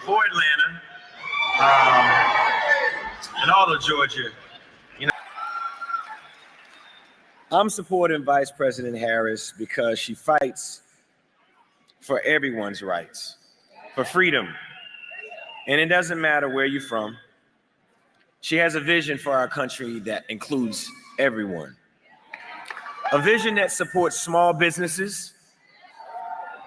for Atlanta, and all of Georgia. You know, I'm supporting Vice President Harris because she fights for everyone's rights, for freedom. And it doesn't matter where you're from. She has a vision for our country that includes everyone. A vision that supports small businesses,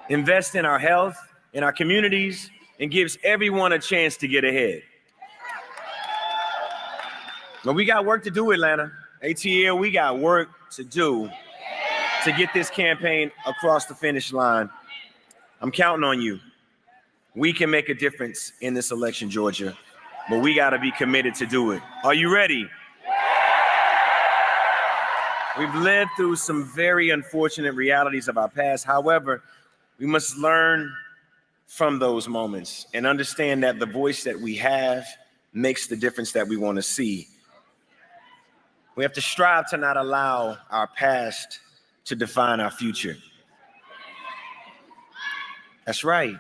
invests in our health, in our communities, and gives everyone a chance to get ahead. But we got work to do, Atlanta. ATL, we got work to do to get this campaign across the finish line. I'm counting on you. We can make a difference in this election, Georgia, but we got to be committed to do it. Are you ready? We've lived through some very unfortunate realities of our past. However, we must learn from those moments and understand that the voice that we have makes the difference that we want to see. We have to strive to not allow our past to define our future. That's right.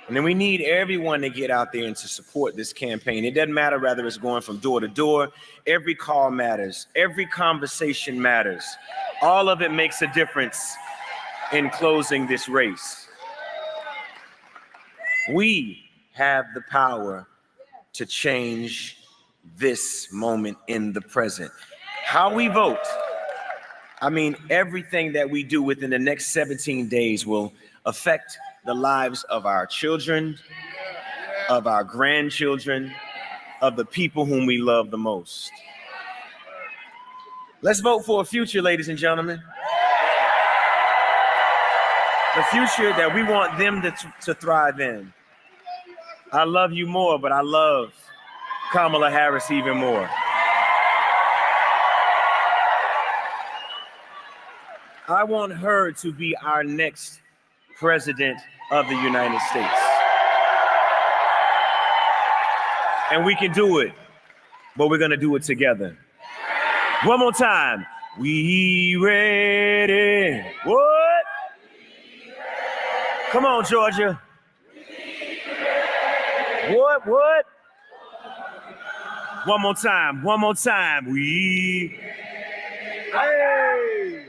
And then we need everyone to get out there and to support this campaign. It doesn't matter whether it's going from door to door. Every call matters. Every conversation matters. All of it makes a difference in closing this race. We have the power to change this moment in the present. How we vote, I mean, everything that we do within the next 17 days will affect the lives of our children, of our grandchildren, of the people whom we love the most. Let's vote for a future, ladies and gentlemen. The future that we want them to thrive in. I love you more, but I love Kamala Harris even more. I want her to be our next president of the United States. And we can do it, but we're gonna do it together. One more time. We ready? What? Come on, Georgia. What? One more time. We. Hey.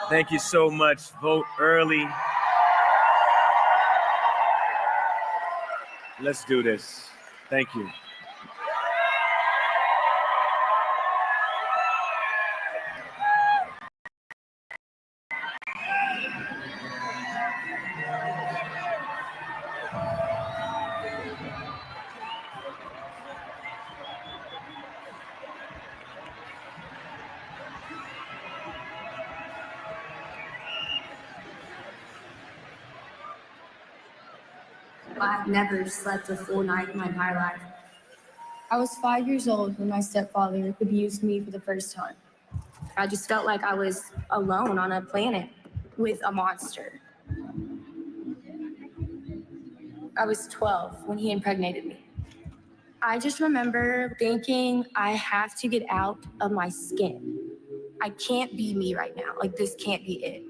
Thank you so much. Vote early. Let's do this. Thank you. I've never slept a full night in my entire life. I was 5 years old when my stepfather abused me for the first time. I just felt like I was alone on a planet with a monster. I was 12 when he impregnated me. I just remember thinking, I have to get out of my skin. I can't be me right now. Like, this can't be it.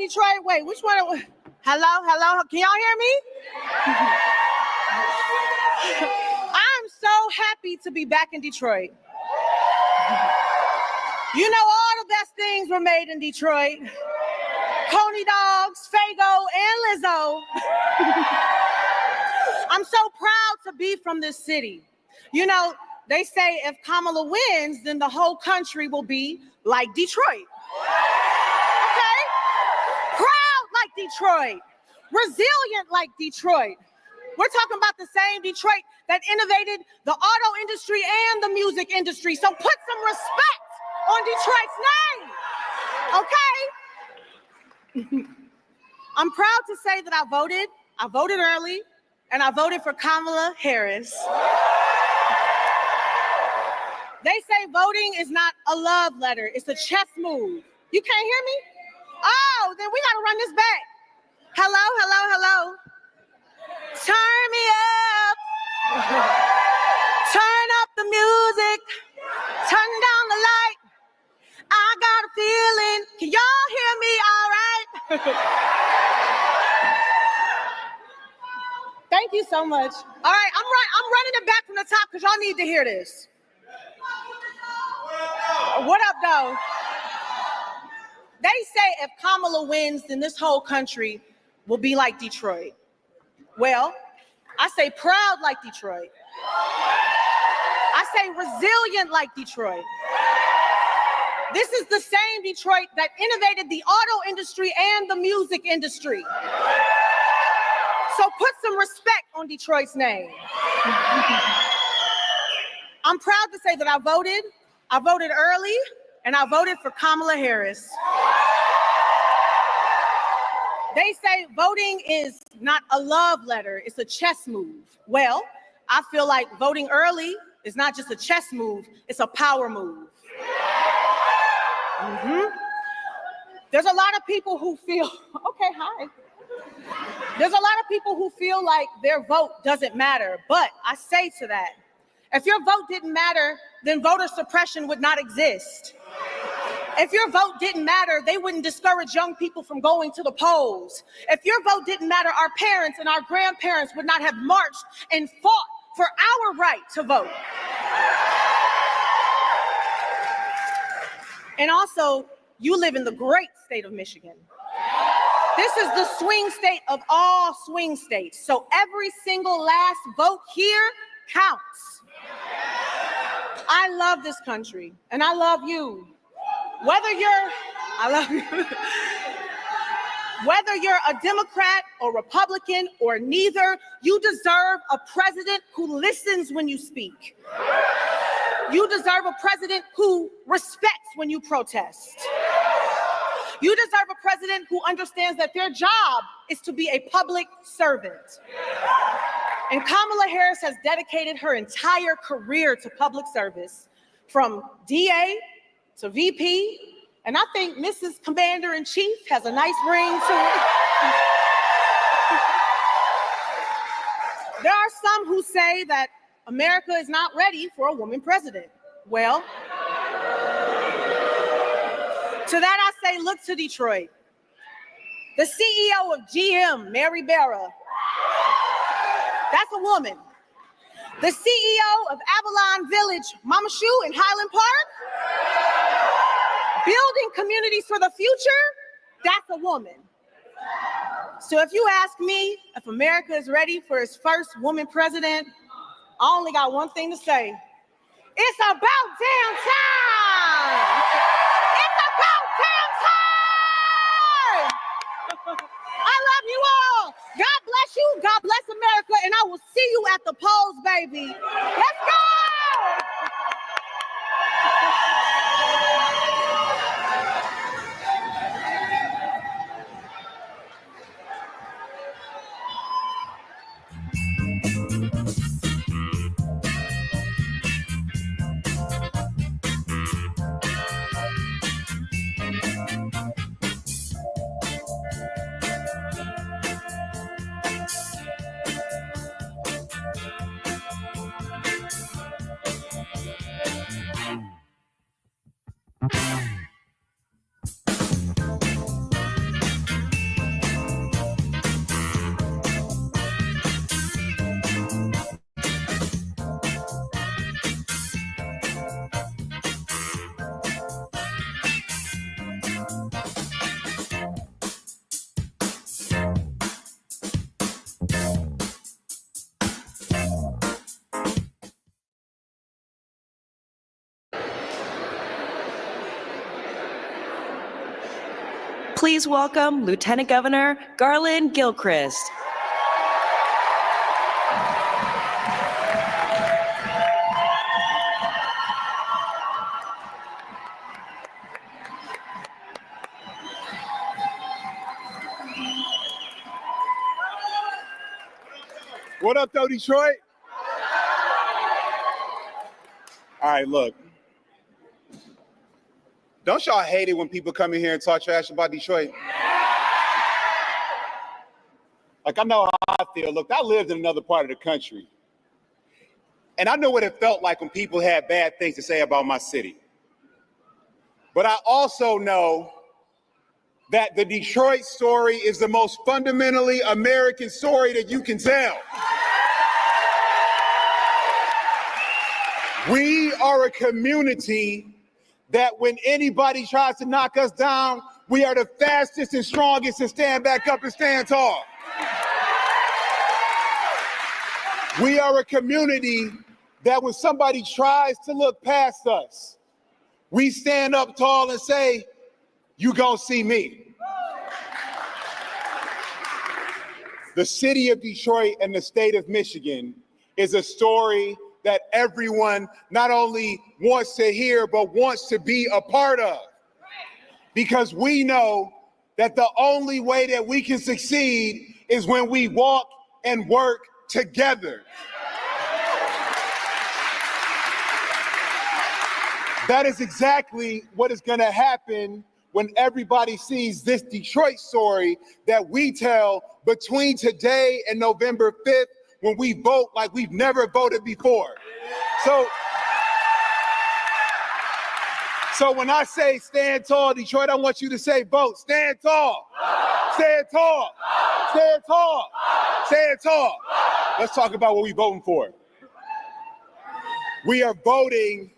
Detroit. Wait, which one? Hello? Can y'all hear me? I'm so happy to be back in Detroit. You know, all the best things were made in Detroit. Coney dogs, Fago, and Lizzo. I'm so proud to be from this city. You know, they say if Kamala wins, then the whole country will be like Detroit. Okay? Proud like Detroit. Resilient like Detroit. We're talking about the same Detroit that innovated the auto industry and the music industry. So put some respect on Detroit's name, okay? I'm proud to say that I voted early, and I voted for Kamala Harris. They say voting is not a love letter, it's a chess move. You can't hear me? Oh, then we gotta run this back. Hello? Turn me up. Turn up the music. Turn down the light. I got a feeling. Can y'all hear me all right? Thank you so much. All right, I'm running it back from the top because y'all need to hear this. What up, though? They say if Kamala wins, then this whole country will be like Detroit. Well, I say proud like Detroit. I say resilient like Detroit. This is the same Detroit that innovated the auto industry and the music industry. So put some respect on Detroit's name. I'm proud to say that I voted early, and I voted for Kamala Harris. They say voting is not a love letter, it's a chess move. Well, I feel like voting early is not just a chess move, it's a power move. There's a lot of people who feel, There's a lot of people who feel like their vote doesn't matter, but I say to that, if your vote didn't matter, then voter suppression would not exist. If your vote didn't matter, they wouldn't discourage young people from going to the polls. If your vote didn't matter, our parents and our grandparents would not have marched and fought for our right to vote. And also, you live in the great state of Michigan. This is the swing state of all swing states. So every single last vote here counts. I love this country, and I love you. Whether you're a Democrat or Republican or neither, you deserve a president who listens when you speak. You deserve a president who respects when you protest. You deserve a president who understands that their job is to be a public servant. And Kamala Harris has dedicated her entire career to public service, from DA to VP, and I think Mrs. Commander-in-Chief has a nice ring to it. There are some who say that America is not ready for a woman president. Well, to that I say, look to Detroit. The CEO of GM, Mary Barra, that's a woman. The CEO of Avalon Village, Mama Shu in Highland Park, building communities for the future, that's a woman. So if you ask me if America is ready for its first woman president, I only got one thing to say. It's about damn time! It's about damn time! I love you all. God bless you. God bless America. And I will see you at the polls, baby. Let's go! Please welcome Lieutenant Governor Garland Gilchrist. What up, though, Detroit? All right, look. Don't y'all hate it when people come in here and talk trash about Detroit? Like, I know how I feel. Look, I lived in another part of the country. And I know what it felt like when people had bad things to say about my city. But I also know that the Detroit story is the most fundamentally American story that you can tell. We are a community that when anybody tries to knock us down, we are the fastest and strongest and stand back up and stand tall. We are a community that when somebody tries to look past us, we stand up tall and say, you gonna see me. The city of Detroit and the state of Michigan is a story that everyone not only wants to hear, but wants to be a part of. Because we know that the only way that we can succeed is when we walk and work together. That is exactly what is gonna happen when everybody sees this Detroit story that we tell between today and November 5th, when we vote like we've never voted before. So when I say stand tall, Detroit, I want you to say vote. Stand tall. Stand tall. Stand tall. Stand tall. Let's talk about what we're voting for. We are voting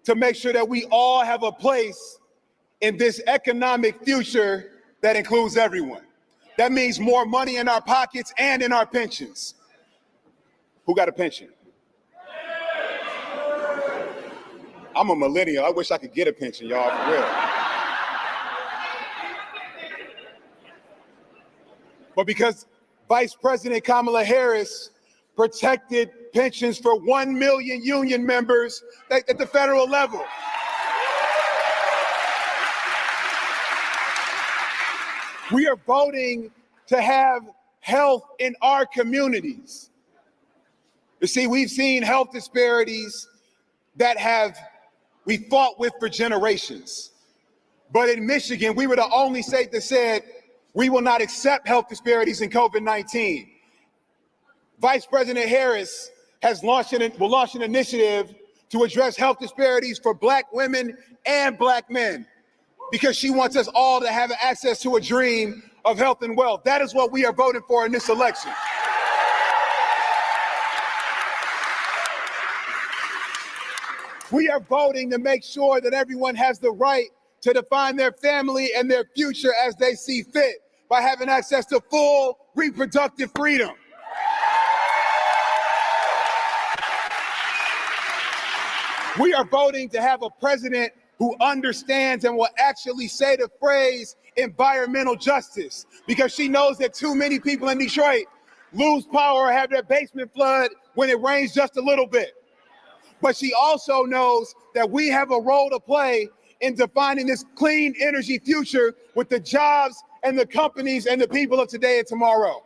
to make sure that we all have a place in this economic future that includes everyone. That means more money in our pockets and in our pensions. Who got a pension? I'm a millennial. I wish I could get a pension, y'all, for real. But because Vice President Kamala Harris protected pensions for 1 million union members at the federal level. We are voting to have health in our communities. You see, we've seen health disparities that we fought with for generations. But in Michigan, we were the only state that said we will not accept health disparities in COVID-19. Vice President Harris will launch an initiative to address health disparities for Black women and Black men, because she wants us all to have access to a dream of health and wealth. That is what we are voting for in this election. We are voting to make sure that everyone has the right to define their family and their future as they see fit by having access to full reproductive freedom. We are voting to have a president who understands and will actually say the phrase environmental justice, because she knows that too many people in Detroit lose power or have their basement flood when it rains just a little bit. But she also knows that we have a role to play in defining this clean energy future with the jobs and the companies and the people of today and tomorrow.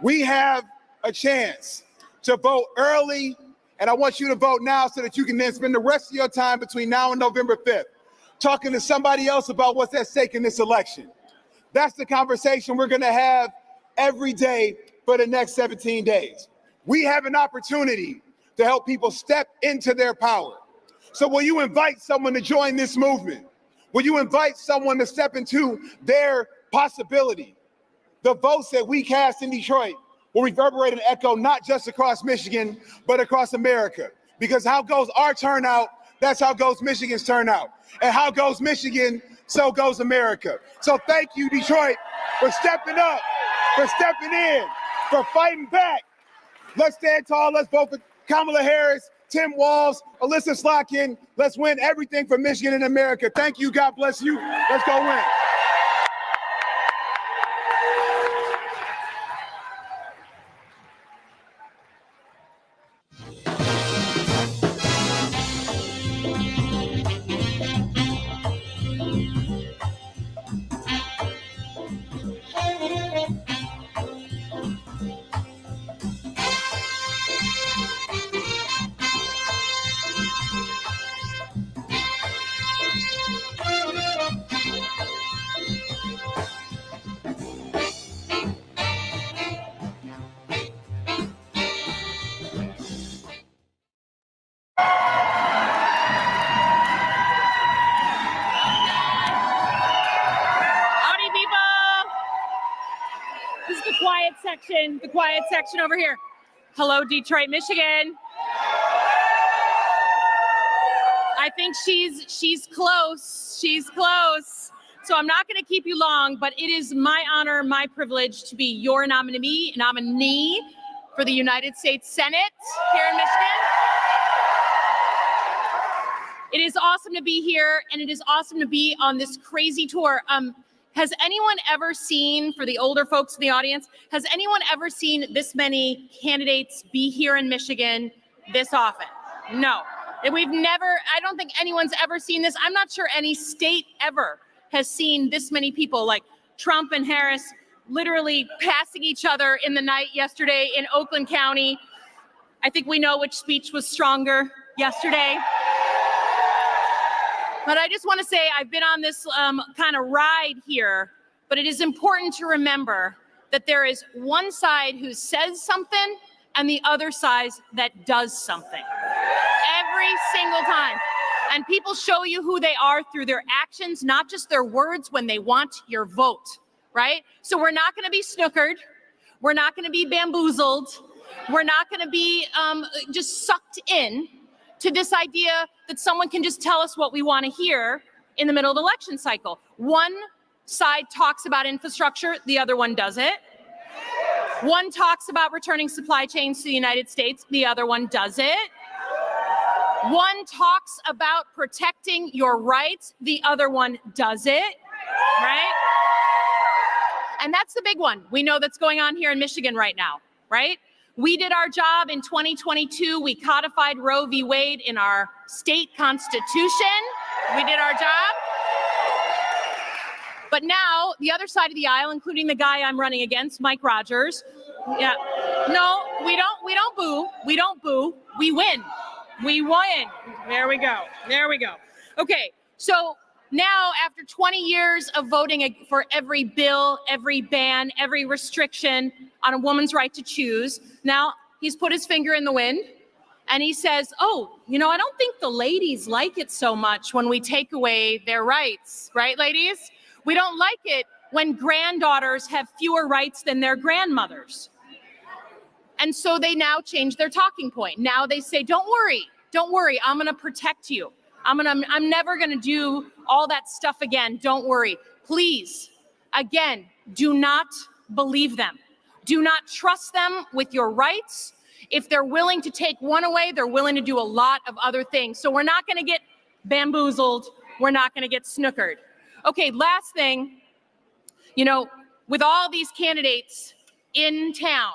We have a chance to vote early, and I want you to vote now so that you can then spend the rest of your time between now and November 5th talking to somebody else about what's at stake in this election. That's the conversation we're gonna have every day for the next 17 days. We have an opportunity to help people step into their power. So will you invite someone to join this movement? Will you invite someone to step into their possibility? The votes that we cast in Detroit will reverberate and echo not just across Michigan, but across America. Because how goes our turnout, that's how goes Michigan's turnout. And how goes Michigan, so goes America. So thank you, Detroit, for stepping up, for stepping in, for fighting back. Let's stand tall, let's vote for Kamala Harris, Tim Walz, Alyssa Slotkin. Let's win everything for Michigan and America. Thank you, God bless you. Let's go win. This is the quiet section over here. Hello, Detroit, Michigan. I think she's close. She's close. So I'm not going to keep you long, but it is my honor, my privilege to be your nominee for the United States Senate here in Michigan. It is awesome to be here, and it is awesome to be on this crazy tour. Has anyone ever seen, for the older folks in the audience, has anyone ever seen this many candidates be here in Michigan this often? No. We've never, I don't think anyone's ever seen this. I'm not sure any state ever has seen this many people, like Trump and Harris literally passing each other in the night yesterday in Oakland County. I think we know which speech was stronger yesterday. But I just want to say I've been on this kind of ride here, but it is important to remember that there is one side who says something and the other side that does something. Every single time. And people show you who they are through their actions, not just their words when they want your vote, right? So we're not going to be snookered. We're not going to be bamboozled. We're not going to be just sucked in to this idea that someone can just tell us what we want to hear in the middle of the election cycle. One side talks about infrastructure, the other one doesn't. One talks about returning supply chains to the United States, the other one doesn't. One talks about protecting your rights, the other one does it, right? And that's the big one. We know that's going on here in Michigan right now, right? We did our job in 2022. We codified Roe v. Wade in our state constitution. We did our job. But now the other side of the aisle, including the guy I'm running against, Mike Rogers. Yeah. No, we don't boo. We don't boo. We win. We win. There we go. There we go. Okay. So now, after 20 years of voting for every bill, every ban, every restriction on a woman's right to choose, now he's put his finger in the wind and he says, oh, I don't think the ladies like it so much when we take away their rights, right, ladies? We don't like it when granddaughters have fewer rights than their grandmothers. And so they now change their talking point. Now they say, don't worry, I'm going to protect you. I'm never going to do all that stuff again. Don't worry. Please, again, do not believe them. Do not trust them with your rights. If they're willing to take one away, they're willing to do a lot of other things. So we're not going to get bamboozled. We're not going to get snookered. Okay, last thing, with all these candidates in town,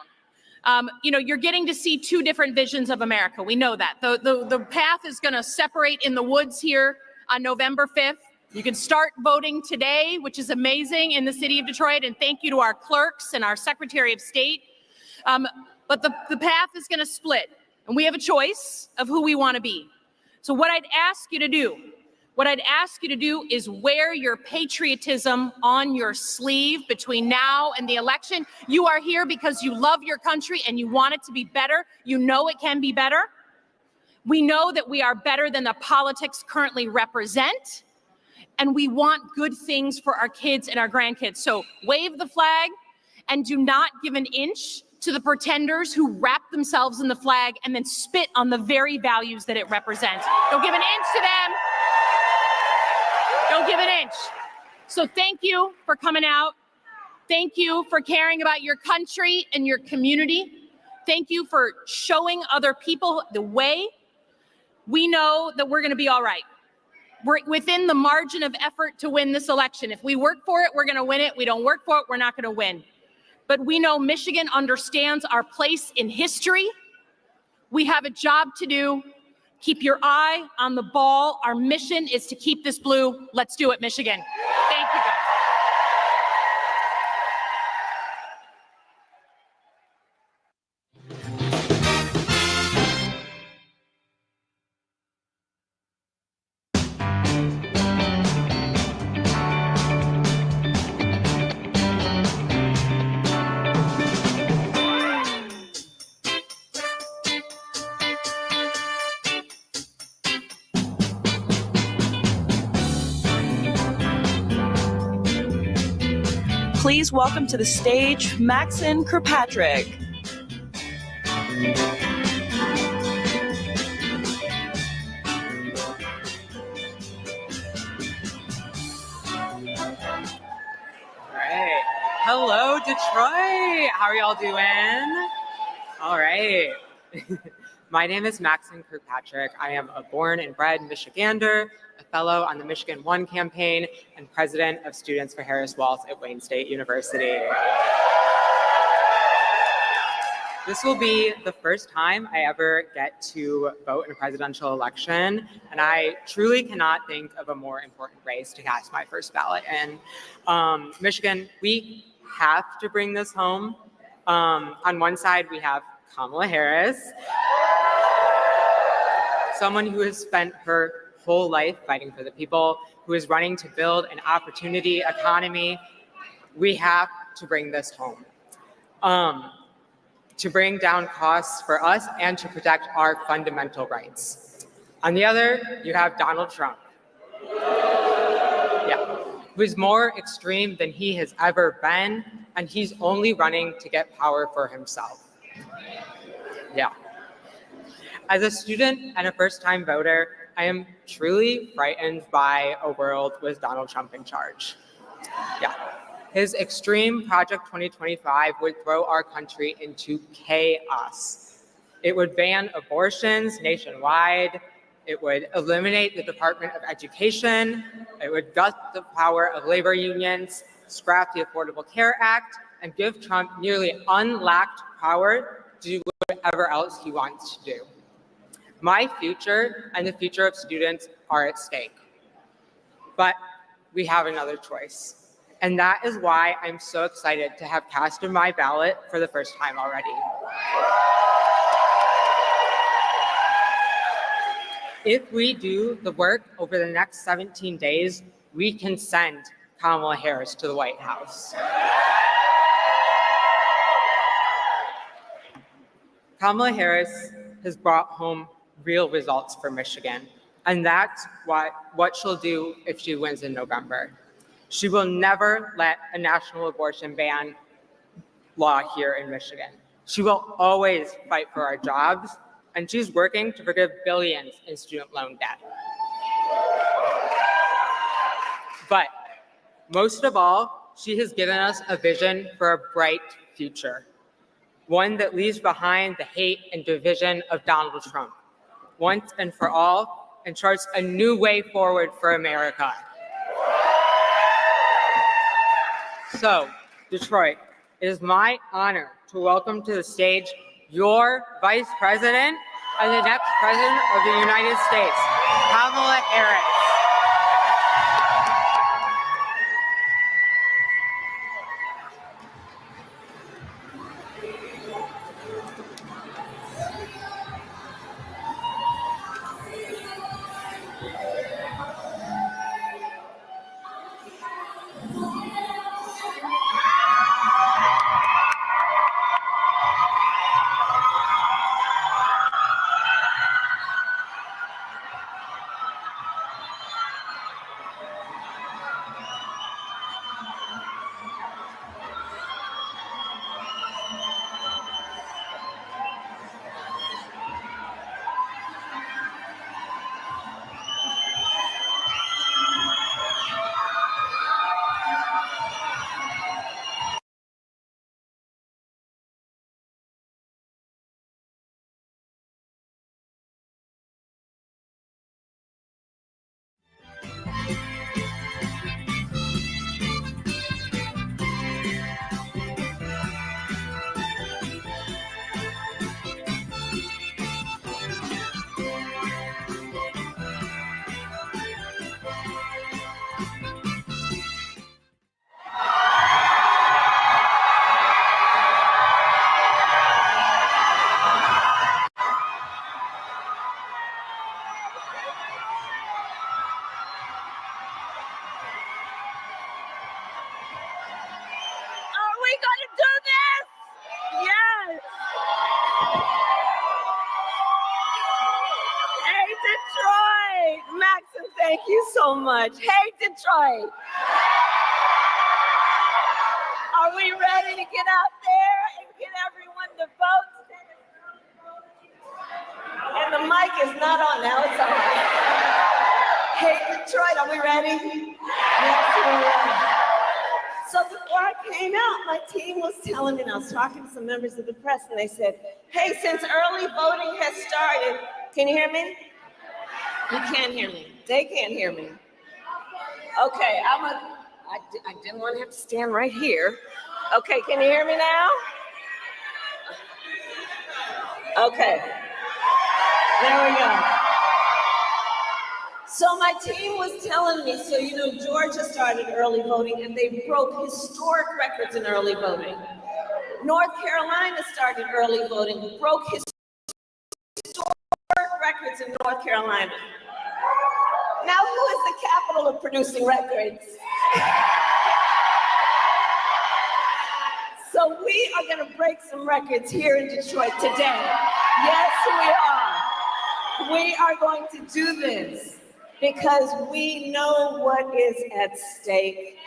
you're getting to see two different visions of America. We know that. The path is going to separate in the woods here on November 5th. You can start voting today, which is amazing in the city of Detroit. And thank you to our clerks and our Secretary of State. But the path is going to split. And we have a choice of who we want to be. So what I'd ask you to do is wear your patriotism on your sleeve between now and the election. You are here because you love your country and you want it to be better. You know it can be better. We know that we are better than the politics currently represent. And we want good things for our kids and our grandkids. So wave the flag and do not give an inch to the pretenders who wrap themselves in the flag and then spit on the very values that it represents. Don't give an inch to them. Don't give an inch. So thank you for coming out. Thank you for caring about your country and your community. Thank you for showing other people the way. We know that we're going to be all right. We're within the margin of effort to win this election. If we work for it, we're going to win it. We don't work for it, we're not going to win. But we know Michigan understands our place in history. We have a job to do. Keep your eye on the ball. Our mission is to keep this blue. Let's do it, Michigan. Thank you, guys. Please welcome to the stage Maxon Kirkpatrick. All right. Hello, Detroit. How are y'all doing? All right. My name is Maxon Kirkpatrick. I am a born and bred Michigander, a fellow on the Michigan One campaign, and president of Students for Harris Walls at Wayne State University. This will be the first time I ever get to vote in a presidential election, and I truly cannot think of a more important race to cast my first ballot in. Michigan, we have to bring this home. On one side, we have Kamala Harris, someone who has spent her whole life fighting for the people, who is running to build an opportunity economy. We have to bring this home. To bring down costs for us and to protect our fundamental rights. On the other, you have Donald Trump. Yeah, who's more extreme than he has ever been, and he's only running to get power for himself. Yeah. As a student and a first-time voter, I am truly frightened by a world with Donald Trump in charge. Yeah. His extreme Project 2025 would throw our country into chaos. It would ban abortions nationwide. It would eliminate the Department of Education. It would gut the power of labor unions, scrap the Affordable Care Act, and give Trump nearly unlacked power to do whatever else he wants to do. My future and the future of students are at stake. But we have another choice. And that is why I'm so excited to have casted my ballot for the first time already. If we do the work over the next 17 days, we can send Kamala Harris to the White House. Kamala Harris has brought home real results for Michigan, and that's what she'll do if she wins in November. She will never let a national abortion ban law here in Michigan. She will always fight for our jobs, and she's working to forgive billions in student loan debt. But most of all, she has given us a vision for a bright future, one that leaves behind the hate and division of Donald Trump, once and for all, and charts a new way forward for America. So, Detroit, it is my honor to welcome to the stage your Vice President and the next President of the United States, Kamala Harris. Thank you so much. Hey, Detroit. Are we ready to get out there and get everyone to vote? And the mic is not on now, it's on. Hey, Detroit, are we ready? Yes, we're ready. So before I came out, my team was telling me, and I was talking to some members of the press, and they said, hey, since early voting has started, can you hear me? You can't hear me. They can't hear me. Okay, I didn't want to have to stand right here. Okay, can you hear me now? Okay, there we go. So my team was telling me, so you know, Georgia started early voting and they broke historic records in early voting. North Carolina started early voting, broke historic records in North Carolina. Now who is the capital of producing records? So we are going to break some records here in Detroit today. Yes, we are. We are going to do this because we know what is at stake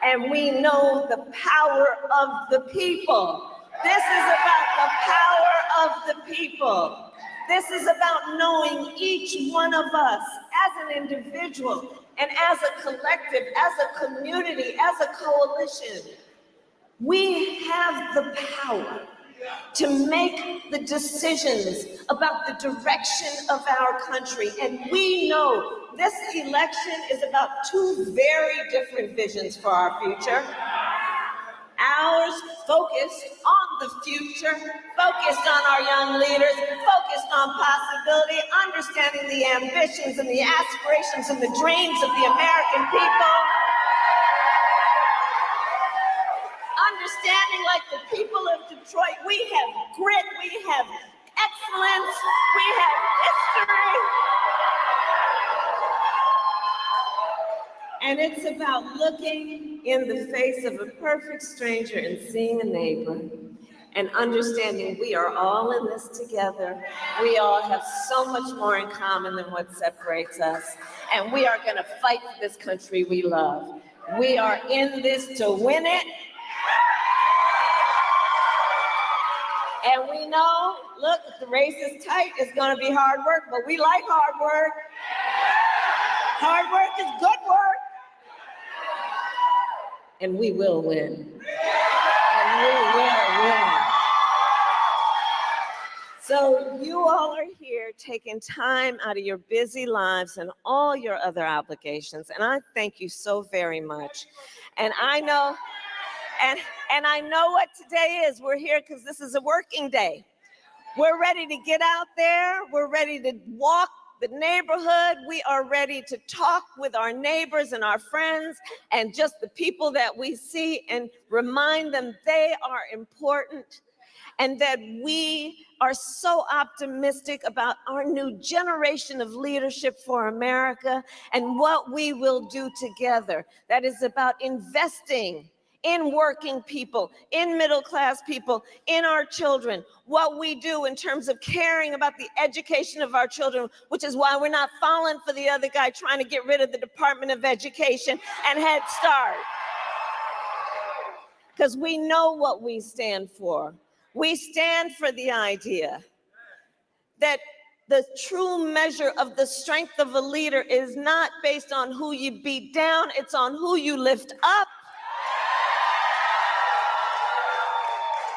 and we know the power of the people. This is about the power of the people. This is about knowing each one of us as an individual and as a collective, as a community, as a coalition. We have the power to make the decisions about the direction of our country. And we know this election is about two very different visions for our future. Ours focused on the future, focused on our young leaders, focused on possibility, understanding the ambitions and the aspirations and the dreams of the American people. Understanding, like the people of Detroit, we have grit, we have excellence, we have history. And it's about looking in the face of a perfect stranger and seeing a neighbor and understanding we are all in this together. We all have so much more in common than what separates us. And we are gonna fight for this country we love. We are in this to win it. And we know, look, if the race is tight, it's gonna be hard work, but we like hard work. Hard work is good work. And we will win. And we will win. So you all are here taking time out of your busy lives and all your other obligations, and I thank you so very much. And I know, and I know what today is. We're here because this is a working day. We're ready to get out there. We're ready to walk the neighborhood. We are ready to talk with our neighbors and our friends and just the people that we see and remind them they are important and that we are so optimistic about our new generation of leadership for America and what we will do together. That is about investing in working people, in middle-class people, in our children, what we do in terms of caring about the education of our children, which is why we're not falling for the other guy trying to get rid of the Department of Education and Head Start. Because we know what we stand for. We stand for the idea that the true measure of the strength of a leader is not based on who you beat down, it's on who you lift up.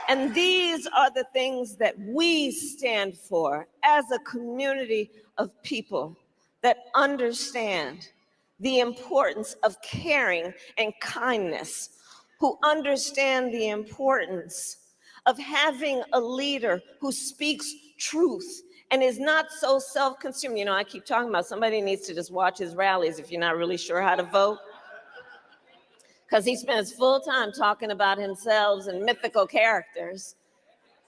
And these are the things that we stand for as a community of people that understand the importance of caring and kindness, who understand the importance of having a leader who speaks truth and is not so self-consumed. You know, I keep talking about somebody needs to just watch his rallies if you're not really sure how to vote. Because he spends full time talking about himself and mythical characters,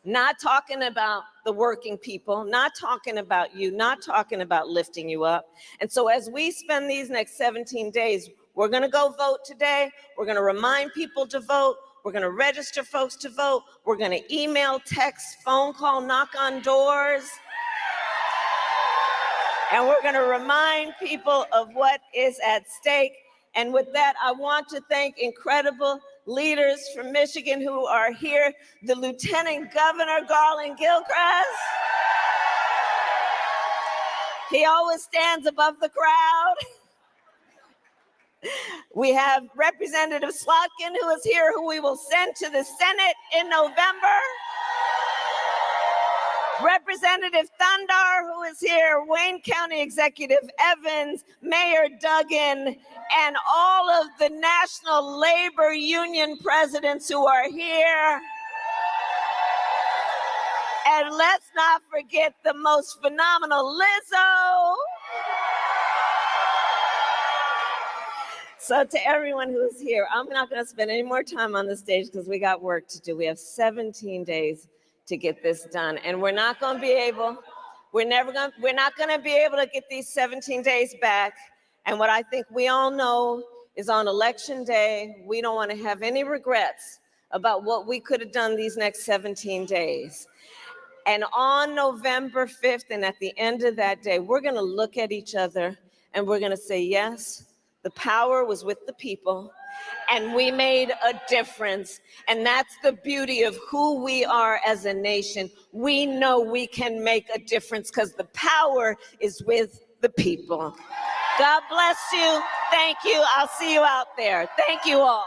not talking about the working people, not talking about you, not talking about lifting you up. And so as we spend these next 17 days, we're gonna go vote today. We're gonna remind people to vote. We're gonna register folks to vote. We're gonna email, text, phone call, knock on doors. And we're gonna remind people of what is at stake. And with that, I want to thank incredible leaders from Michigan who are here, the Lieutenant Governor, Garland Gilchrist. He always stands above the crowd. We have Representative Slotkin, who is here, who we will send to the Senate in November. Representative Thundar, who is here, Wayne County Executive Evans, Mayor Duggan, and all of the National Labor Union presidents who are here. And let's not forget the most phenomenal LIZZO. So to everyone who's here, I'm not going to spend any more time on the stage because we got work to do. We have 17 days to get this done, and we're not going to be able to get these 17 days back. And what I think we all know is on election day, we don't want to have any regrets about what we could have done these next 17 days. And on November 5th, and at the end of that day, we're going to look at each other and we're going to say, yes, the power was with the people, and we made a difference. And that's the beauty of who we are as a nation. We know we can make a difference because the power is with the people. God bless you. Thank you. I'll see you out there. Thank you all.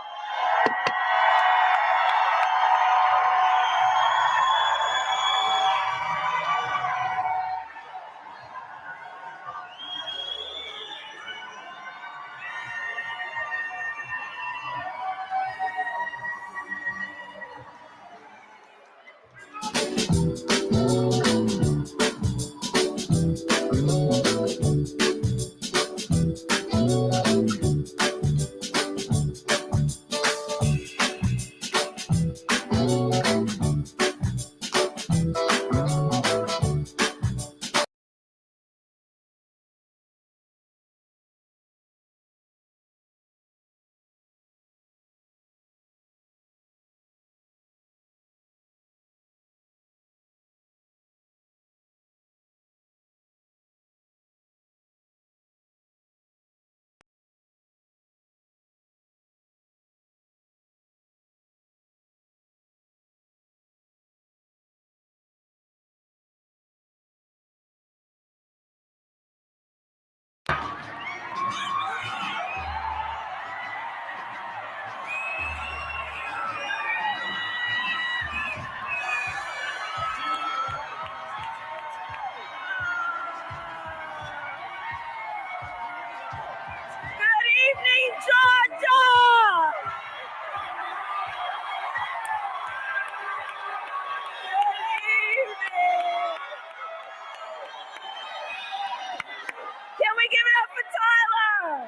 Can we give it up for Tyler?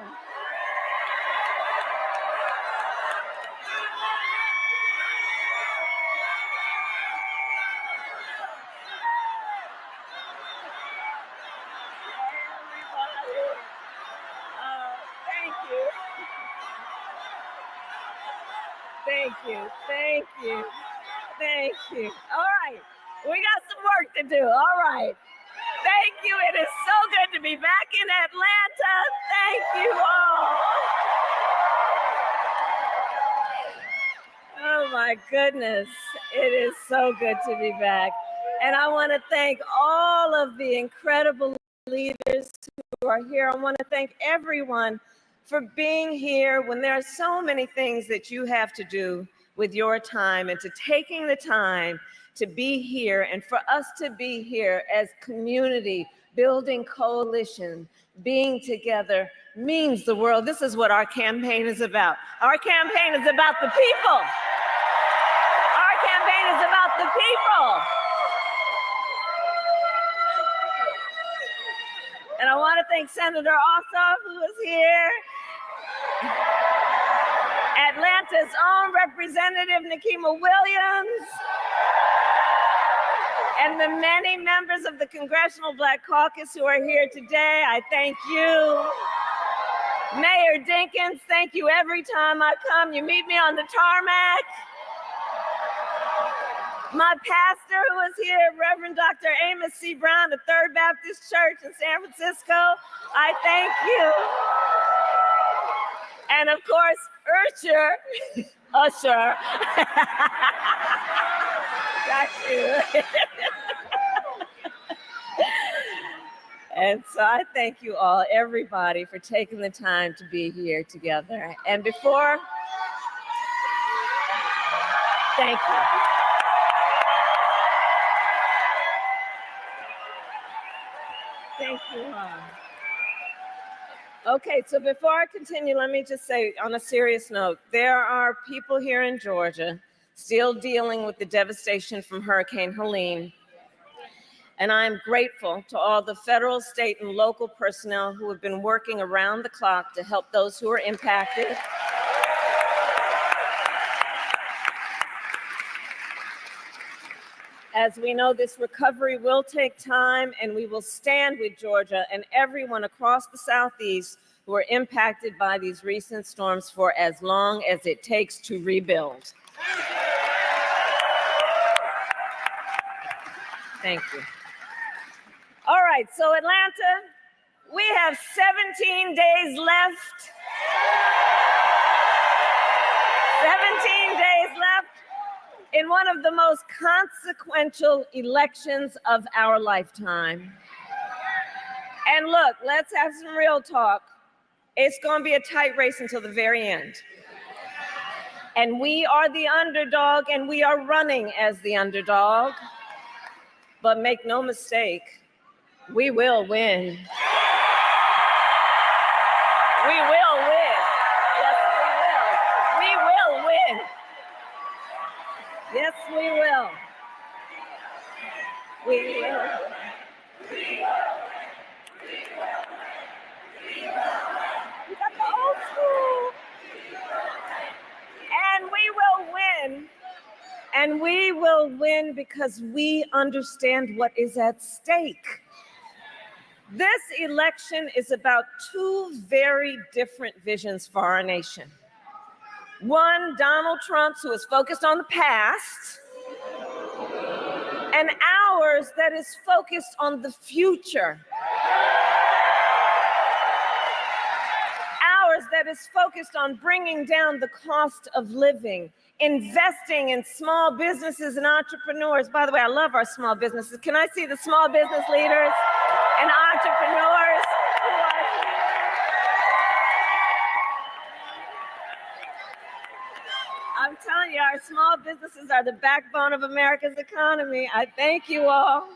Thank you. Thank you. Thank you. Thank you. All right. We got some work to do. All right. Thank you. It is so good to be back in Atlanta. Thank you all. Oh my goodness. It is so good to be back. And I want to thank all of the incredible leaders who are here. I want to thank everyone for being here when there are so many things that you have to do with your time, and to taking the time to be here, and for us to be here as community, building coalition, being together means the world. This is what our campaign is about. Our campaign is about the people. Our campaign is about the people. And I want to thank Senator Ossoff, who is here. Atlanta's own Representative Nikema Williams. And the many members of the Congressional Black Caucus who are here today, I thank you. Mayor Dinkins, thank you every time I come. You meet me on the tarmac. My pastor who is here, Reverend Dr. Amos C. Brown of Third Baptist Church in San Francisco, I thank you. And of course, USHER, USHER. Got you. And so I thank you all, everybody, for taking the time to be here together. And before, thank you. Thank you all. Okay, so before I continue, let me just say on a serious note, there are people here in Georgia still dealing with the devastation from Hurricane Helene. And I'm grateful to all the federal, state, and local personnel who have been working around the clock to help those who are impacted. As we know, this recovery will take time, and we will stand with Georgia and everyone across the Southeast who are impacted by these recent storms for as long as it takes to rebuild. Thank you. All right, so Atlanta, we have 17 days left. 17 days left in one of the most consequential elections of our lifetime. And look, let's have some real talk. It's going to be a tight race until the very end. And we are the underdog, and we are running as the underdog. But make no mistake, we will win. We will win. Yes, we will. We will win. Yes, we will. We will. We got the old school. And we will win. And we will win because we understand what is at stake. This election is about two very different visions for our nation. One, Donald Trump's, who is focused on the past, and ours that is focused on the future. Ours that is focused on bringing down the cost of living, investing in small businesses and entrepreneurs. By the way, I love our small businesses. Can I see the small business leaders and entrepreneurs who are here? I'm telling you, our small businesses are the backbone of America's economy. I thank you all.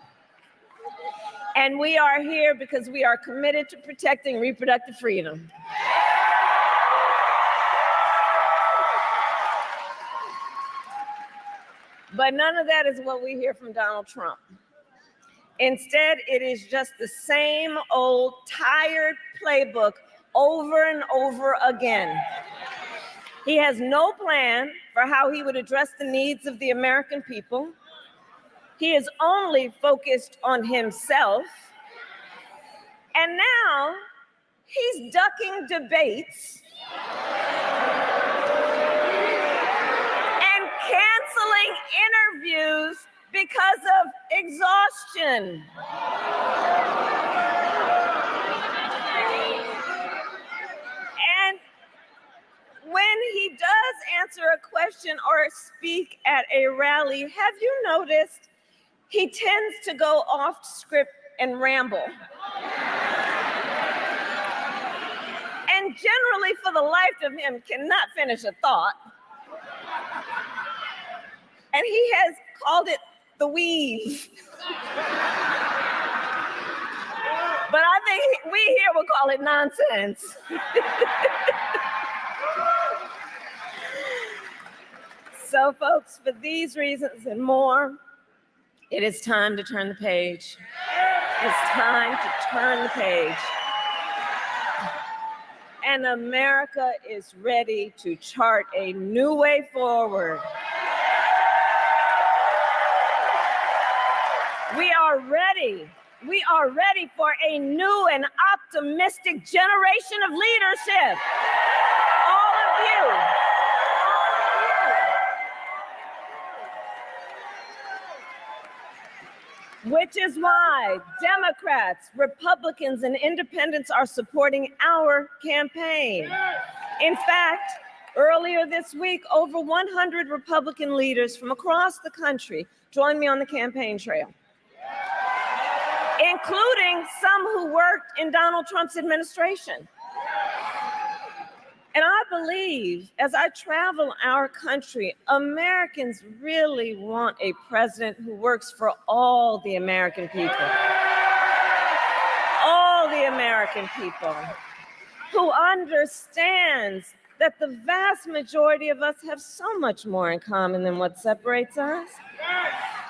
And we are here because we are committed to protecting reproductive freedom. But none of that is what we hear from Donald Trump. Instead, it is just the same old tired playbook over and over again. He has no plan for how he would address the needs of the American people. He is only focused on himself. And now he's ducking debates and canceling interviews because of exhaustion. And when he does answer a question or speak at a rally, have you noticed he tends to go off script and ramble? And generally, for the life of him, cannot finish a thought. And he has called it the weave. But I think we here will call it nonsense. So, folks, for these reasons and more, it is time to turn the page. It's time to turn the page. And America is ready to chart a new way forward. We are ready. We are ready for a new and optimistic generation of leadership. All of you. Which is why Democrats, Republicans, and independents are supporting our campaign. In fact, Earlier this week, over 100 Republican leaders from across the country joined me on the campaign trail, including some who worked in Donald Trump's administration. And I believe, as I travel our country, Americans really want a president who works for all the American people. All the American people, who understands that the vast majority of us have so much more in common than what separates us.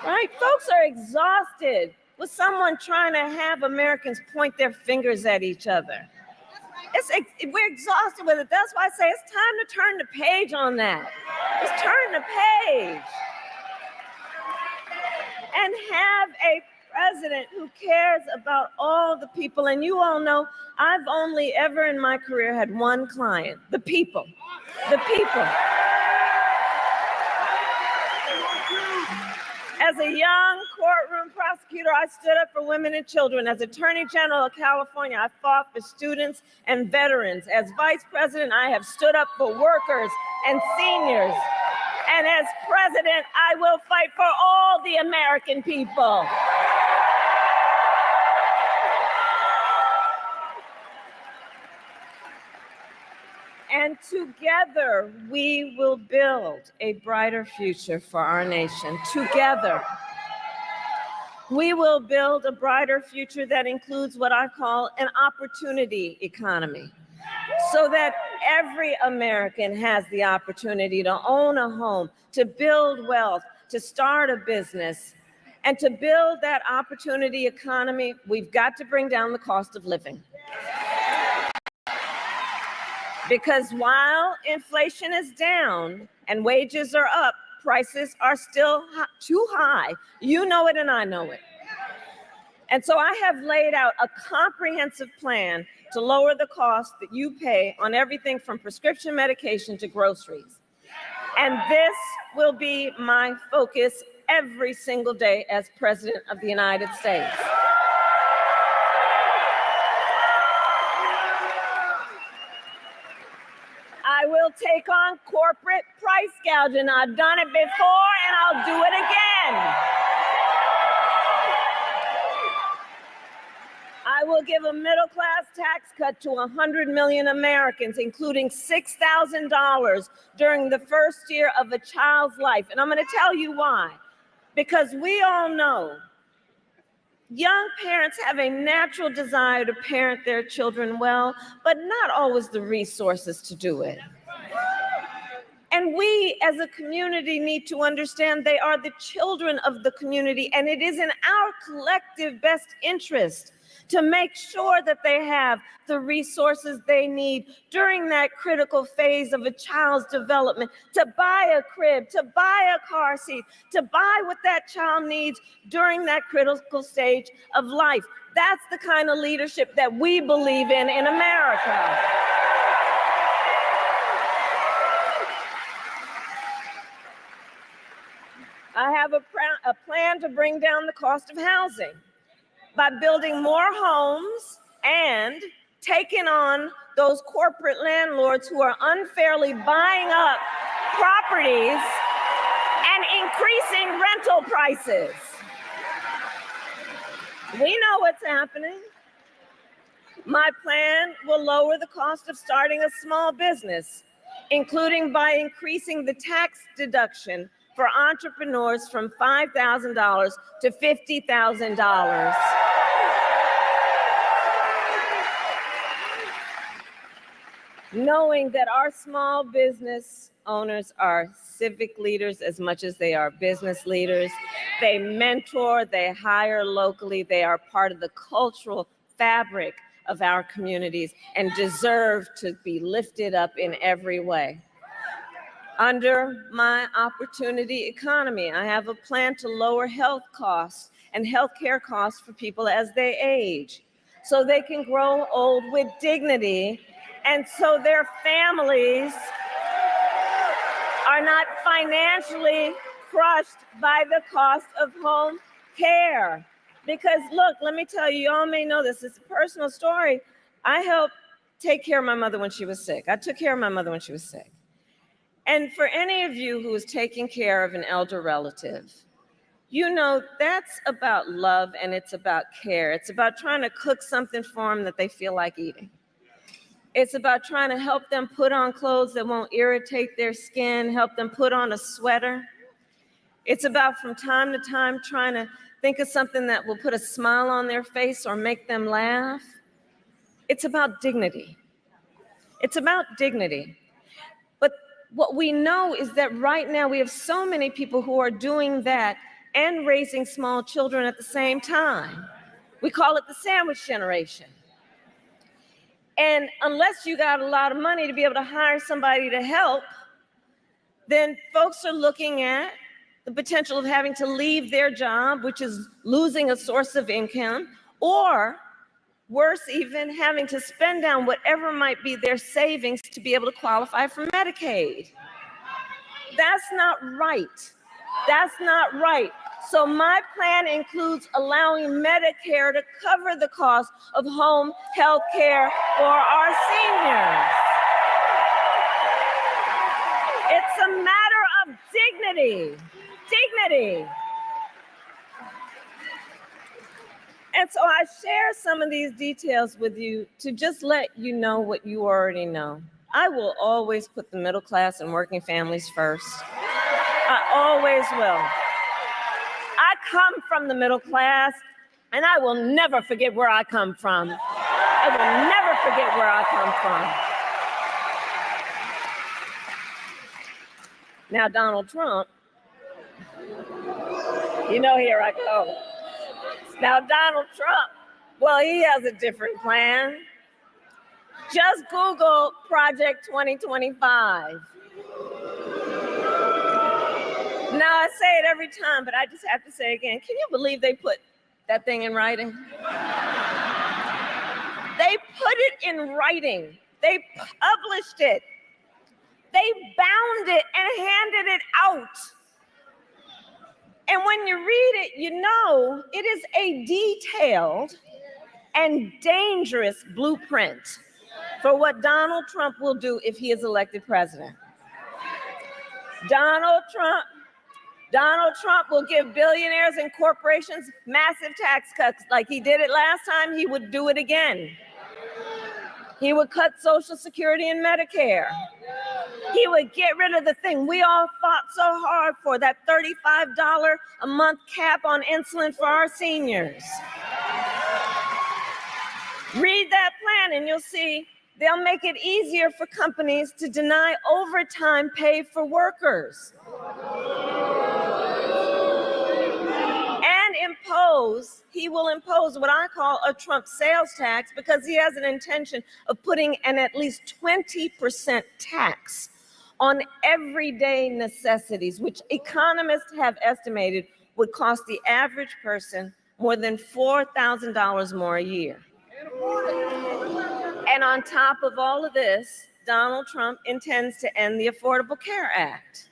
Right? Folks are exhausted with someone trying to have Americans point their fingers at each other. We're exhausted with it. That's why I say it's time to turn the page on that. Let's turn the page and have a president who cares about all the people. And you all know I've only ever in my career had one client, the people, the people. As a young courtroom prosecutor, I stood up for women and children. As Attorney General of California, I fought for students and veterans. As Vice President, I have stood up for workers and seniors. And as President, I will fight for all the American people. And together, we will build a brighter future for our nation. Together, we will build a brighter future that includes what I call an opportunity economy, so that every American has the opportunity to own a home, to build wealth, to start a business. And to build that opportunity economy, we've got to bring down the cost of living. Because while inflation is down and wages are up, prices are still too high. You know it and I know it. And so I have laid out a comprehensive plan to lower the cost that you pay on everything from prescription medication to groceries. And this will be my focus every single day as President of the United States. I will take on corporate price gouging. I've done it before and I'll do it again. I will give a middle-class tax cut to 100 million Americans, including $6,000 during the first year of a child's life. And I'm going to tell you why. Because we all know young parents have a natural desire to parent their children well, but not always the resources to do it. And we as a community need to understand they are the children of the community, and it is in our collective best interest to make sure that they have the resources they need during that critical phase of a child's development, to buy a crib, to buy a car seat, to buy what that child needs during that critical stage of life. That's the kind of leadership that we believe in America. I have a plan to bring down the cost of housing by building more homes and taking on those corporate landlords who are unfairly buying up properties and increasing rental prices. We know what's happening. My plan will lower the cost of starting a small business, including by increasing the tax deduction for entrepreneurs from $5,000 to $50,000. Knowing that our small business owners are civic leaders as much as they are business leaders. They mentor, they hire locally, they are part of the cultural fabric of our communities and deserve to be lifted up in every way. Under my opportunity economy, I have a plan to lower health costs and healthcare costs for people as they age, so they can grow old with dignity and so their families are not financially crushed by the cost of home care. Because look, let me tell you, y'all may know this, it's a personal story. I helped take care of my mother when she was sick. I took care of my mother when she was sick. And for any of you who is taking care of an elder relative, you know that's about love and it's about care. It's about trying to cook something for them that they feel like eating. It's about trying to help them put on clothes that won't irritate their skin, help them put on a sweater. It's about from time to time trying to think of something that will put a smile on their face or make them laugh. It's about dignity. It's about dignity. But what we know is that right now we have so many people who are doing that and raising small children at the same time. We call it the sandwich generation. And unless you got a lot of money to be able to hire somebody to help, then folks are looking at the potential of having to leave their job, which is losing a source of income, or worse even, having to spend down whatever might be their savings to be able to qualify for Medicaid. That's not right. That's not right. So my plan includes allowing Medicare to cover the cost of home health care for our seniors. It's a matter of dignity. Dignity. And so I share some of these details with you to just let you know what you already know. I will always put the middle class and working families first. I always will. I come from the middle class, and I will never forget where I come from. I will never forget where I come from. Now, Donald Trump, you know, here I go. Now, Donald Trump, well, he has a different plan. Just Google Project 2025. Now, I say it every time, but I just have to say it again. Can you believe they put that thing in writing? They put it in writing. They published it. They bound it and handed it out. And when you read it, you know it is a detailed and dangerous blueprint for what Donald Trump will do if he is elected president. Donald Trump will give billionaires and corporations massive tax cuts. Like he did it last time, he would do it again. He would cut Social Security and Medicare. He would get rid of the thing we all fought so hard for, that $35 a month cap on insulin for our seniors. Read that plan and you'll see they'll make it easier for companies to deny overtime pay for workers. And he will impose what I call a Trump sales tax, because he has an intention of putting an at least 20% tax on everyday necessities, which economists have estimated would cost the average person more than $4,000 more a year. And on top of all of this, Donald Trump intends to end the Affordable Care Act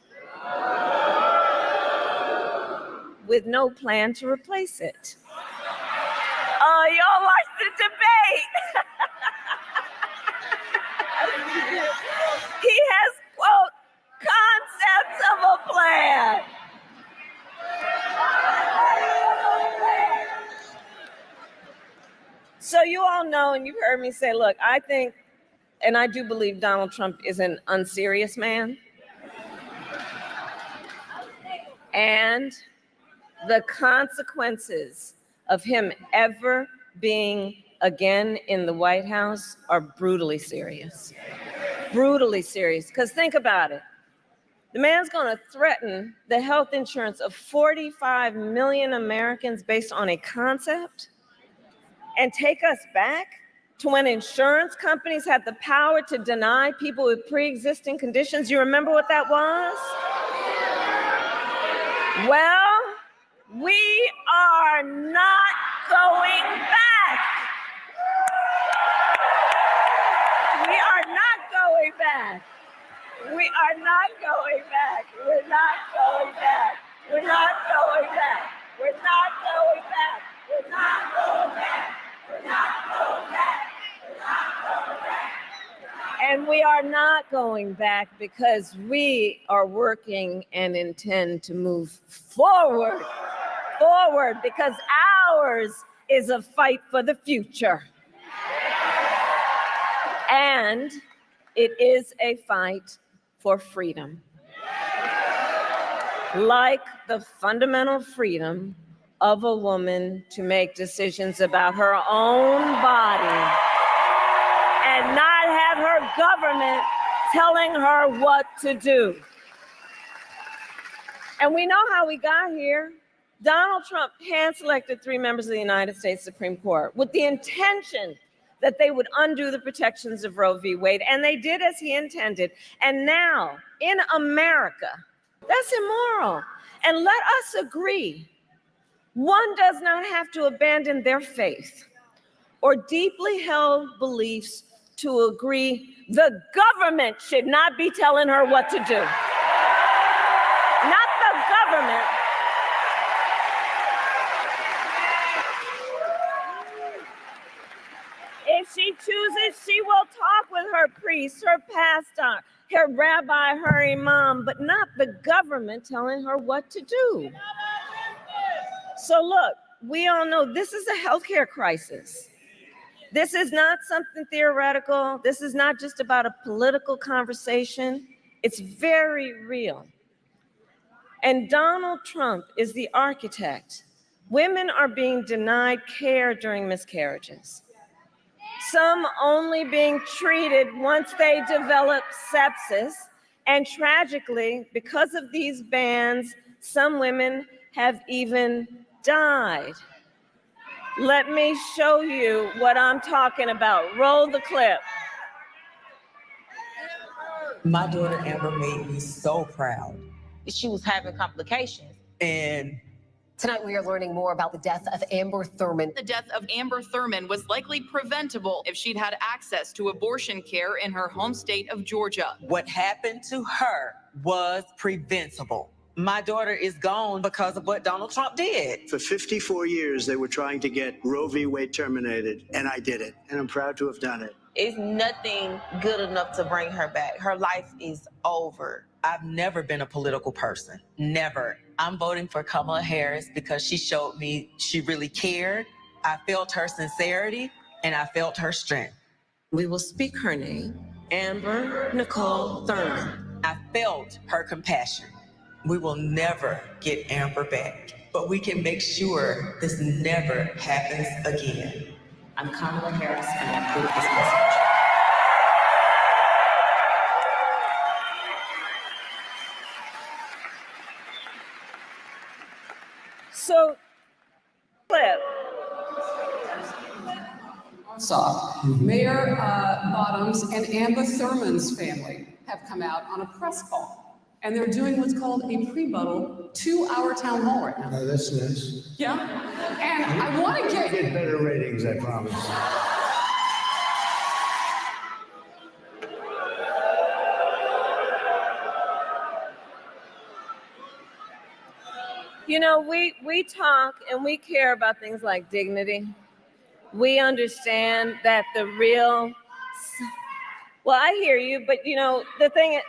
with no plan to replace it. Oh, y'all like the debate. He has, quote, concepts of a plan. So you all know, and you've heard me say, look, I think, and I do believe Donald Trump is an unserious man. And the consequences of him ever being again in the White House are brutally serious. Brutally serious. Because think about it. The man's going to threaten the health insurance of 45 million Americans based on a concept and take us back to when insurance companies had the power to deny people with pre-existing conditions. You remember what that was? Well, we are not going back. We are not going back. We are not going back. We're not going back. We're not going back. We're not going back. We're not going back. We're not going back. We're not going back. And we are not going back because we are working and intend to move forward, because ours is a fight for the future. And it is a fight for freedom. Like the fundamental freedom of a woman to make decisions about her own body and not have her government telling her what to do. And we know how we got here. Donald Trump hand-selected 3 members of the United States Supreme Court with the intention that they would undo the protections of Roe v. Wade, and they did as he intended. And now, in America, that's immoral. And let us agree, one does not have to abandon their faith or deeply held beliefs to agree the government should not be telling her what to do. Not the government. If she chooses, she will talk with her priest, her pastor, her rabbi, her imam, but not the government telling her what to do. So look, we all know this is a healthcare crisis. This is not something theoretical. This is not just about a political conversation. It's very real. And Donald Trump is the architect. Women are being denied care during miscarriages. Some only being treated once they develop sepsis. And tragically, because of these bans, some women have even died. Let me show you what I'm talking about. Roll the clip. My daughter Amber made me so proud. She was having complications. And tonight we are learning more about the death of Amber Thurman. The death of Amber Thurman was likely preventable if she'd had access to abortion care in her home state of Georgia. What happened to her was preventable. My daughter is gone because of what Donald Trump did. For 54 years, they were trying to get Roe v. Wade terminated, and I did it, and I'm proud to have done it. It's nothing good enough to bring her back. Her life is over. I've never been a political person, never. I'm voting for Kamala Harris because she showed me she really cared. I felt her sincerity, and I felt her strength. We will speak her name, Amber Nicole Thurman. I felt her compassion. We will never get Amber back, but we can make sure this never happens again. I'm Kamala Harris, and I approve this message. So, clip. Mayor Bottoms and Amber Thurman's family have come out on a press call. And they're doing what's called a pre-buttal 2-hour town hall right now. Oh, that's nice. Yeah. And I want to Get better ratings, I promise. You know, we talk and we care about things like dignity. We understand that the real, well, I hear you, but you know, the thing,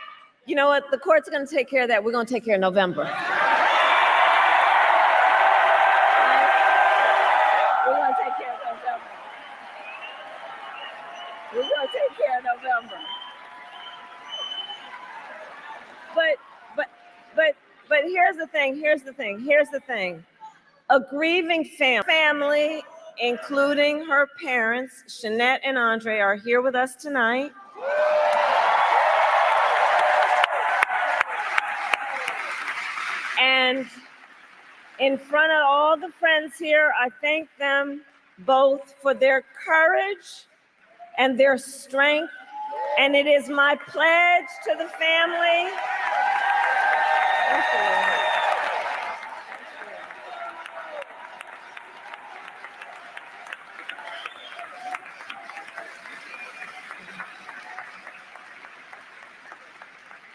you know what, the court's gonna take care of that. We're gonna take care of November. We're gonna take care of November. We're gonna take care of November. But here's the thing. A grieving family, including her parents, Shanette and Andre, are here with us tonight. And in front of all the friends here, I thank them both for their courage and their strength. And it is my pledge to the family. Thank you.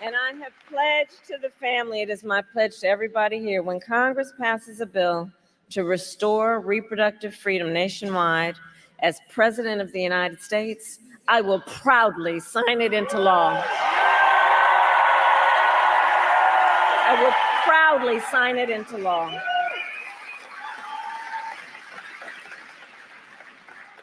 And I have pledged to the family, it is my pledge to everybody here, when Congress passes a bill to restore reproductive freedom nationwide, as President of the United States, I will proudly sign it into law. I will proudly sign it into law.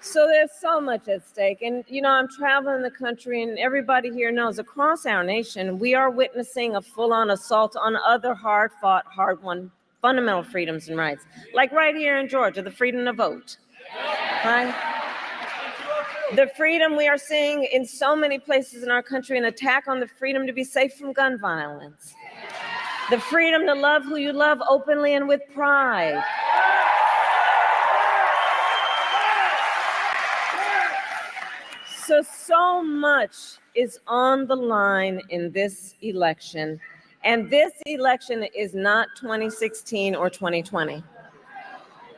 So there's so much at stake. And, you know, I'm traveling the country, and everybody here knows across our nation, we are witnessing a full-on assault on other hard-fought, hard-won fundamental freedoms and rights. Like right here in Georgia, the freedom to vote, right? The freedom we are seeing in so many places in our country, an attack on the freedom to be safe from gun violence. The freedom to love who you love openly and with pride. So much is on the line in this election, and this election is not 2016 or 2020.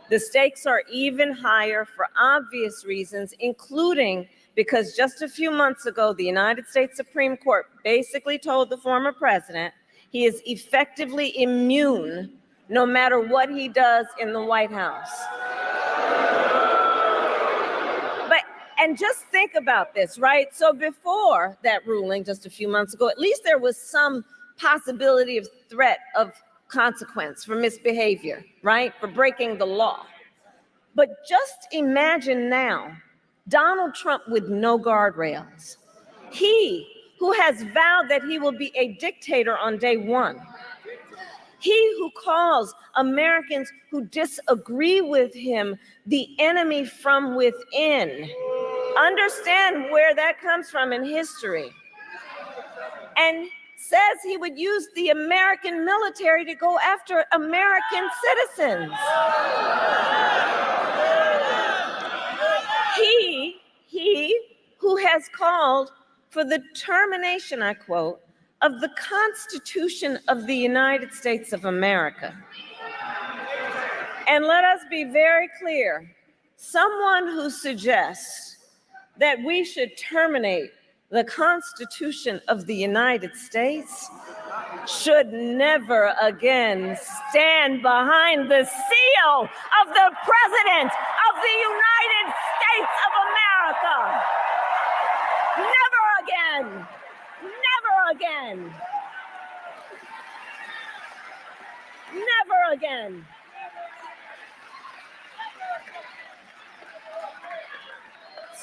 The stakes are even higher for obvious reasons, including because just a few months ago, the United States Supreme Court basically told the former president he is effectively immune no matter what he does in the White House. And just think about this, right? So before that ruling just a few months ago, at least there was some possibility of threat of consequence for misbehavior, right? For breaking the law. But just imagine now, Donald Trump with no guardrails. He who has vowed that he will be a dictator on day one. He who calls Americans who disagree with him the enemy from within. Understand where that comes from in history. And says he would use the American military to go after American citizens. He who has called for the termination, I quote, of the Constitution of the United States of America. And let us be very clear, someone who suggests that we should terminate the Constitution of the United States should never again stand behind the seal of the President of the United States of America. Never again. Never again. Never again.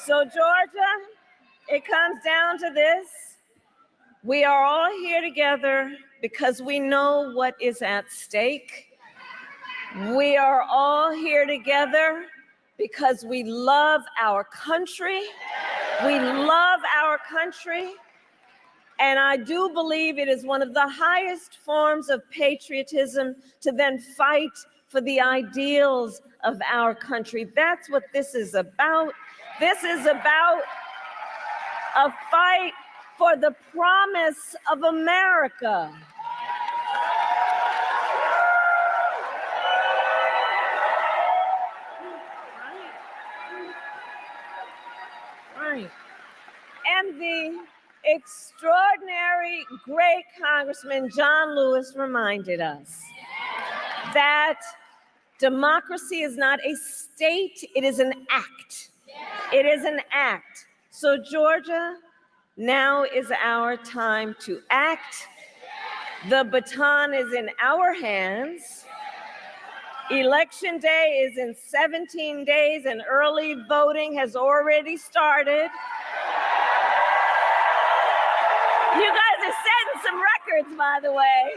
So Georgia, it comes down to this. We are all here together because we know what is at stake. We are all here together because we love our country. We love our country. And I do believe it is one of the highest forms of patriotism to then fight for the ideals of our country. That's what this is about. This is about a fight for the promise of America. Right. And the extraordinary, great Congressman John Lewis reminded us that democracy is not a state, it is an act. It is an act. So Georgia, now is our time to act. The baton is in our hands. Election day is in 17 days and early voting has already started. You guys are setting some records, by the way.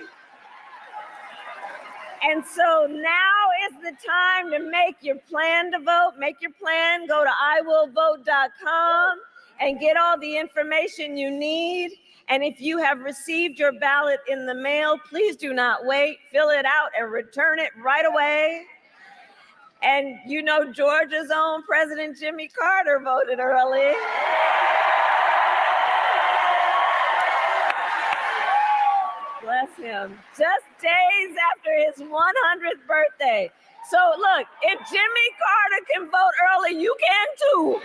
And so now is the time to make your plan to vote. Make your plan. Go to iwillvote.com and get all the information you need. And if you have received your ballot in the mail, please do not wait. Fill it out and return it right away. And you know Georgia's own President Jimmy Carter voted early. Bless him. Just days after his 100th birthday. So look, if Jimmy Carter can vote early, you can too.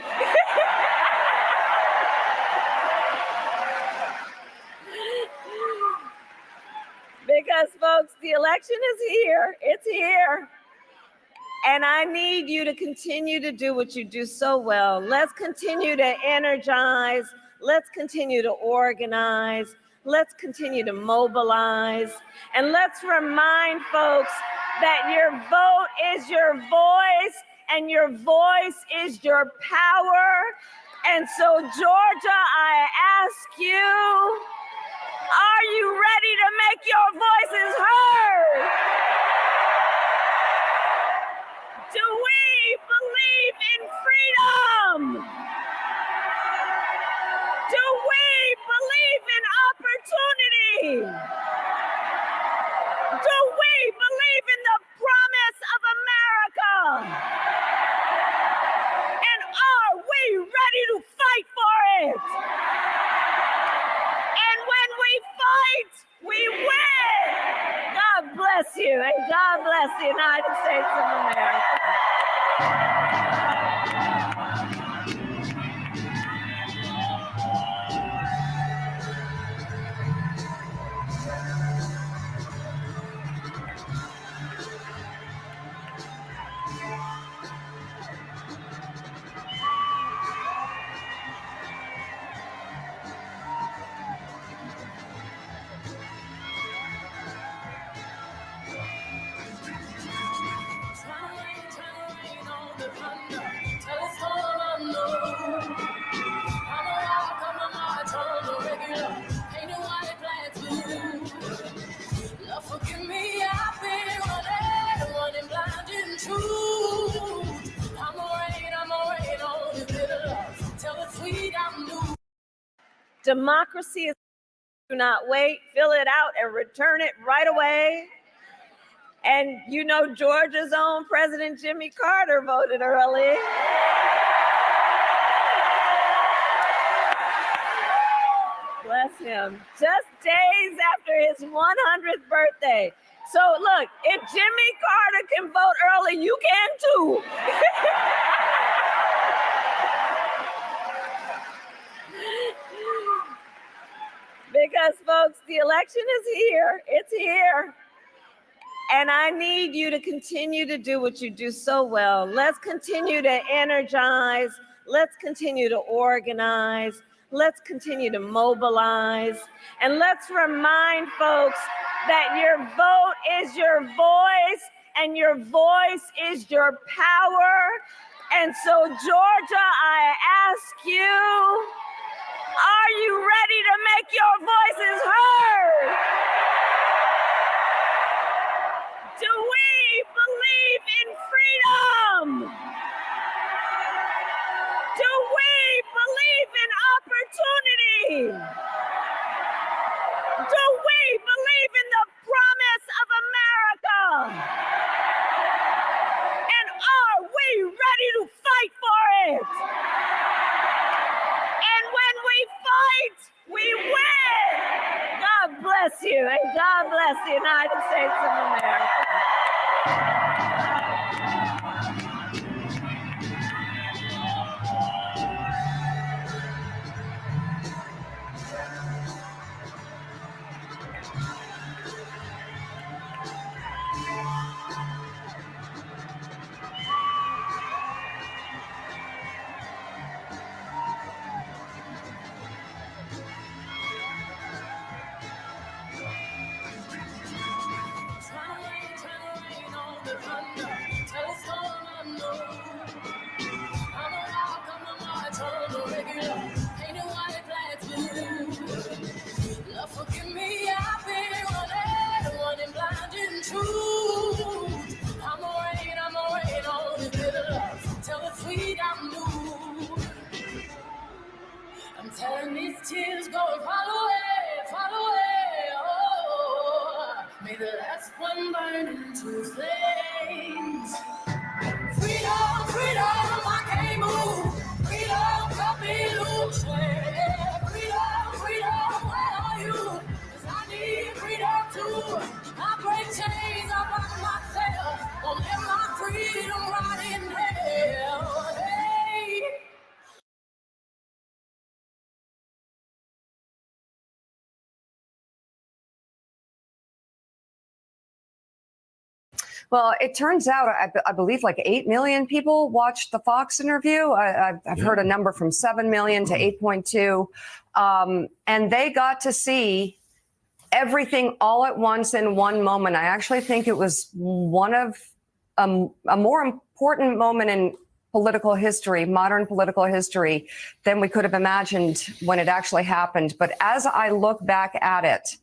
Because folks, the election is here. It's here. And I need you to continue to do what you do so well. Let's continue to energize. Let's continue to organize. Let's continue to mobilize. And let's remind folks that your vote is your voice and your voice is your power. And so, Georgia, I ask you, are you ready to make your voices heard? Do we believe in freedom? Do we believe in opportunity? Do we believe in the promise of America? And are we ready to fight for it? And when we fight, we win. God bless you, and God bless the United States of America. Democracy is do not wait, fill it out and return it right away. And you know, Georgia's own President Jimmy Carter voted early. Bless him. Just days after his 100th birthday. So look, if Jimmy Carter can vote early, you can too. Because folks, the election is here, it's here. And I need you to continue to do what you do so well. Let's continue to energize. Let's continue to organize. Let's continue to mobilize. And let's remind folks that your vote is your voice and your voice is your power. And so, Georgia, I ask you, are you ready to make your voices heard? Do we believe in freedom? Do we believe in opportunity? Do we believe in the promise of America? And are we ready to fight for it? And when we fight, we win. God bless you, and God bless the United States of America. Telling these tears go and fall away, oh, may the last one burn into flame. Well, it turns out, I believe like 8 million people watched the Fox interview. I've heard a number from 7 million to 8.2. And they got to see everything all at once in one moment. I actually think it was one of a more important moment in political history, modern political history, than we could have imagined when it actually happened. But as I look back at it,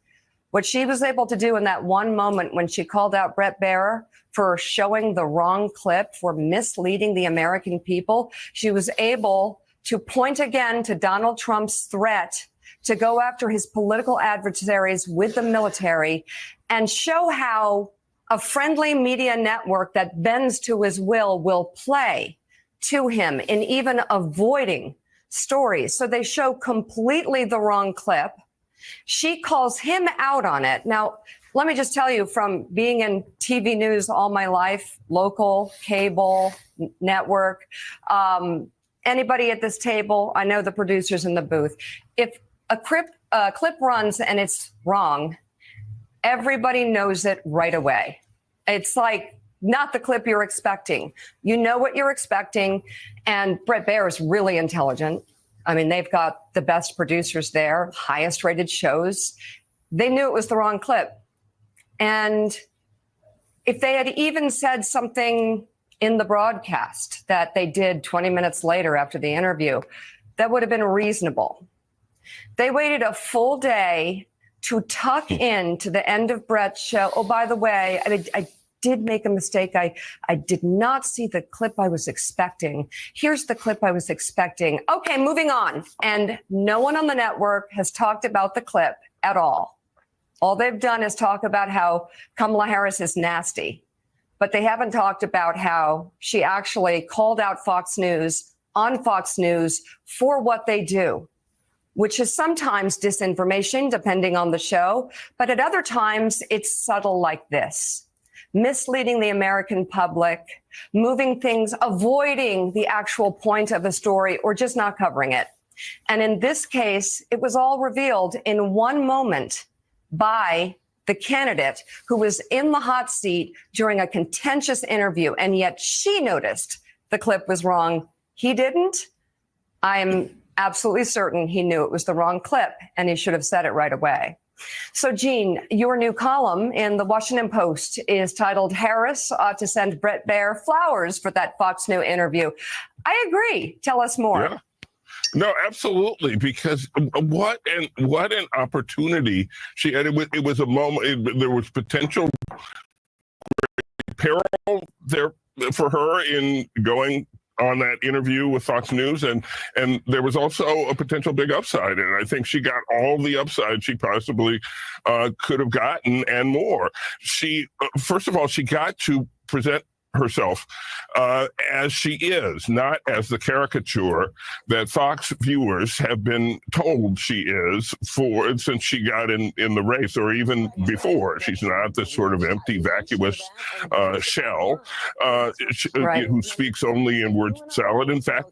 what she was able to do in that one moment when she called out Brett Baier for showing the wrong clip, for misleading the American people, she was able to point again to Donald Trump's threat to go after his political adversaries with the military and show how a friendly media network that bends to his will play to him in even avoiding stories. So they show completely the wrong clip. She calls him out on it. Now, let me just tell you, from being in TV news all my life, local, cable, network, anybody at this table, I know the producers in the booth, if a clip runs and it's wrong, everybody knows it right away. It's like not the clip you're expecting. You know what you're expecting. And Brett Baier is really intelligent. I mean, they've got the best producers there, highest rated shows. They knew it was the wrong clip. And if they had even said something in the broadcast that they did 20 minutes later after the interview, that would have been reasonable. They waited a full day to tuck in to the end of Brett's show. Oh, by the way, I did make a mistake. I did not see the clip I was expecting. Here's the clip I was expecting. Okay, moving on. And no one on the network has talked about the clip at all. All they've done is talk about how Kamala Harris is nasty. But they haven't talked about how she actually called out Fox News on Fox News for what they do, which is sometimes disinformation, depending on the show. But at other times, it's subtle like this. Misleading the American public, moving things, avoiding the actual point of a story, or just not covering it. And in this case, it was all revealed in one moment by the candidate who was in the hot seat during a contentious interview, and yet she noticed the clip was wrong. He didn't. I'm absolutely certain he knew it was the wrong clip, and he should have said it right away. So, Jean, your new column in the Washington Post is titled "Harris Ought to Send Brett Baier Flowers for That Fox News Interview." I agree. Tell us more. Yeah. No, absolutely, because what an opportunity she had. It was a moment. There was potential peril there for her in going on that interview with Fox News, and there was also a potential big upside, and I think she got all the upside she possibly could have gotten and more. She first of all, she got to present herself as she is, not as the caricature that Fox viewers have been told she is since she got in the race, or even before. She's not this sort of empty, vacuous shell who speaks only in word salad. In fact,